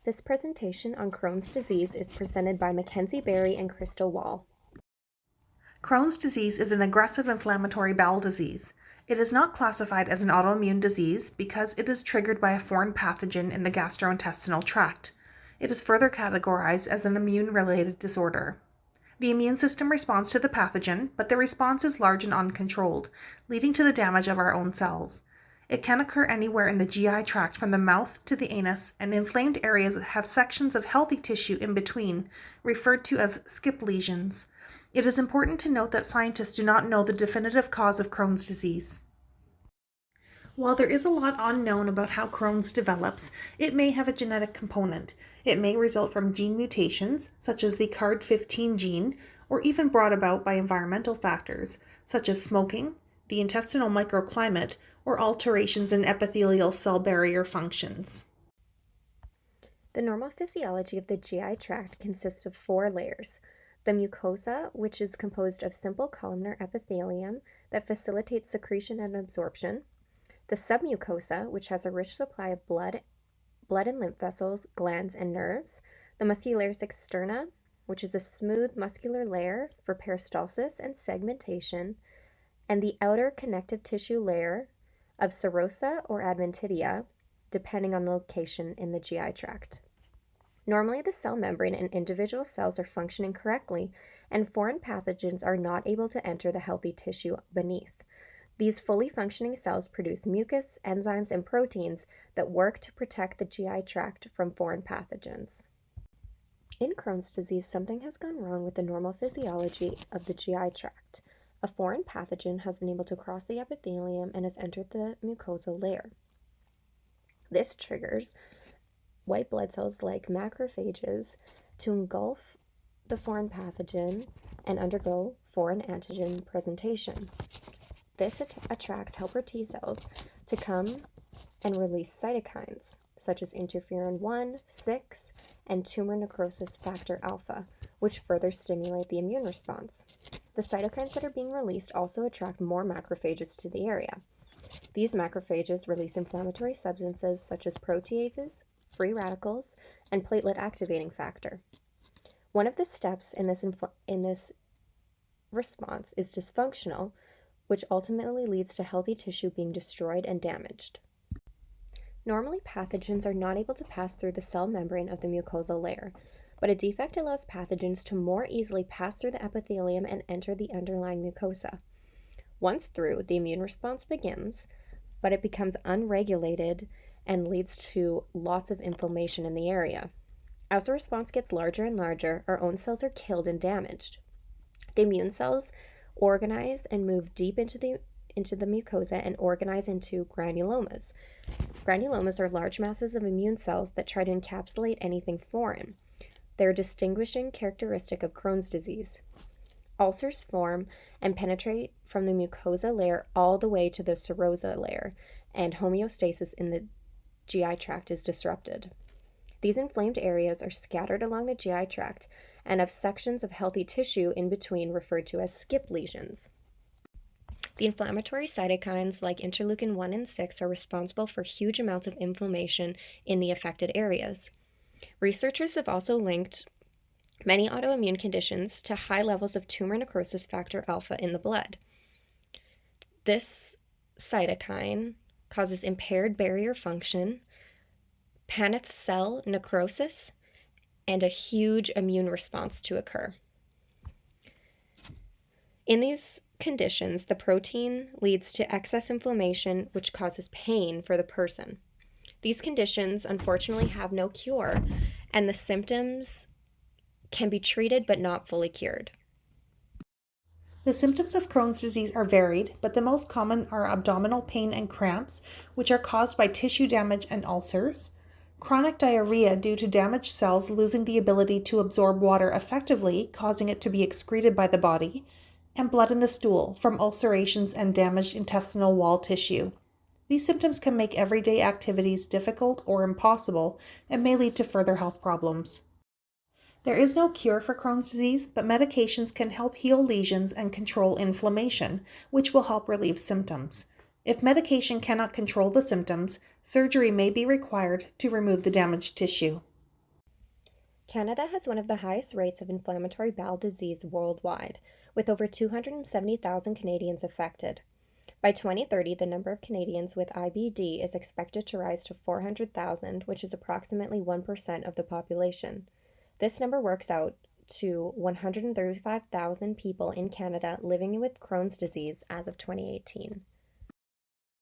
This presentation on Crohn's disease is presented by Mackenzie Berry and Crystal Wall. Crohn's disease is an aggressive inflammatory bowel disease. It is not classified as an autoimmune disease because it is triggered by a foreign pathogen in the gastrointestinal tract. It is further categorized as an immune-related disorder. The immune system responds to the pathogen, but the response is large and uncontrolled, leading to the damage of our own cells. It can occur anywhere in the GI tract from the mouth to the anus, and inflamed areas have sections of healthy tissue in between, referred to as skip lesions. It is important to note that scientists do not know the definitive cause of Crohn's disease. While there is a lot unknown about how Crohn's develops, it may have a genetic component. It may result from gene mutations, such as the CARD15 gene, or even brought about by environmental factors, such as smoking, the intestinal microclimate, or alterations in epithelial cell barrier functions. The normal physiology of the GI tract consists of 4 layers. The mucosa, which is composed of simple columnar epithelium that facilitates secretion and absorption. The submucosa, which has a rich supply of blood and lymph vessels, glands, and nerves. The muscularis externa, which is a smooth muscular layer for peristalsis and segmentation. And the outer connective tissue layer of serosa or adventitia, depending on the location in the GI tract. Normally, the cell membrane and individual cells are functioning correctly, and foreign pathogens are not able to enter the healthy tissue beneath. These fully functioning cells produce mucus, enzymes, and proteins that work to protect the GI tract from foreign pathogens. In Crohn's disease, something has gone wrong with the normal physiology of the GI tract. A foreign pathogen has been able to cross the epithelium and has entered the mucosal layer. This triggers white blood cells like macrophages to engulf the foreign pathogen and undergo foreign antigen presentation. This attracts helper T cells to come and release cytokines, such as interferon 1, 6, and tumor necrosis factor alpha, which further stimulate the immune response. The cytokines that are being released also attract more macrophages to the area. These macrophages release inflammatory substances such as proteases, free radicals, and platelet activating factor. One of the steps in this response is dysfunctional, which ultimately leads to healthy tissue being destroyed and damaged. Normally, pathogens are not able to pass through the cell membrane of the mucosal layer, but a defect allows pathogens to more easily pass through the epithelium and enter the underlying mucosa. Once through, the immune response begins, but it becomes unregulated and leads to lots of inflammation in the area. As the response gets larger and larger, our own cells are killed and damaged. The immune cells organize and move deep into the mucosa and organize into granulomas. Granulomas are large masses of immune cells that try to encapsulate anything foreign. They're a distinguishing characteristic of Crohn's disease. Ulcers form and penetrate from the mucosa layer all the way to the serosa layer, and homeostasis in the GI tract is disrupted. These inflamed areas are scattered along the GI tract and have sections of healthy tissue in between referred to as skip lesions. The inflammatory cytokines like interleukin 1 and 6 are responsible for huge amounts of inflammation in the affected areas. Researchers have also linked many autoimmune conditions to high levels of tumor necrosis factor alpha in the blood. This cytokine causes impaired barrier function, Paneth cell necrosis, and a huge immune response to occur. In these conditions, the protein leads to excess inflammation, which causes pain for the person. These conditions, unfortunately, have no cure, and the symptoms can be treated but not fully cured. The symptoms of Crohn's disease are varied, but the most common are abdominal pain and cramps, which are caused by tissue damage and ulcers, chronic diarrhea due to damaged cells losing the ability to absorb water effectively, causing it to be excreted by the body, and blood in the stool from ulcerations and damaged intestinal wall tissue. These symptoms can make everyday activities difficult or impossible and may lead to further health problems. There is no cure for Crohn's disease, but medications can help heal lesions and control inflammation, which will help relieve symptoms. If medication cannot control the symptoms, surgery may be required to remove the damaged tissue. Canada has one of the highest rates of inflammatory bowel disease worldwide, with over 270,000 Canadians affected. By 2030, the number of Canadians with IBD is expected to rise to 400,000, which is approximately 1% of the population. This number works out to 135,000 people in Canada living with Crohn's disease as of 2018.